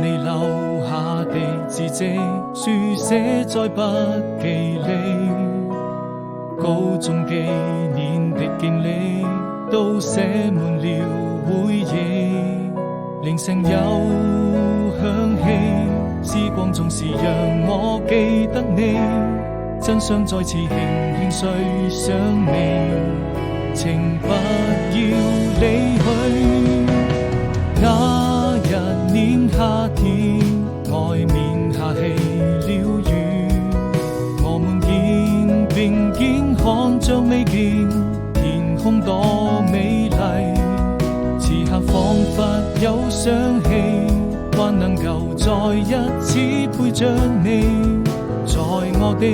你留下的字跡，書寫在筆記裏。高中幾年的經歷，都寫滿了回憶。鈴聲又響起，時光總是讓我記得你。真想再次輕輕睡上你，請不要離去。那一年夏天，外面下起了雨，我們肩並肩看着未見天空多美麗。此刻彷彿有想起，還能夠再一次陪着你，在我的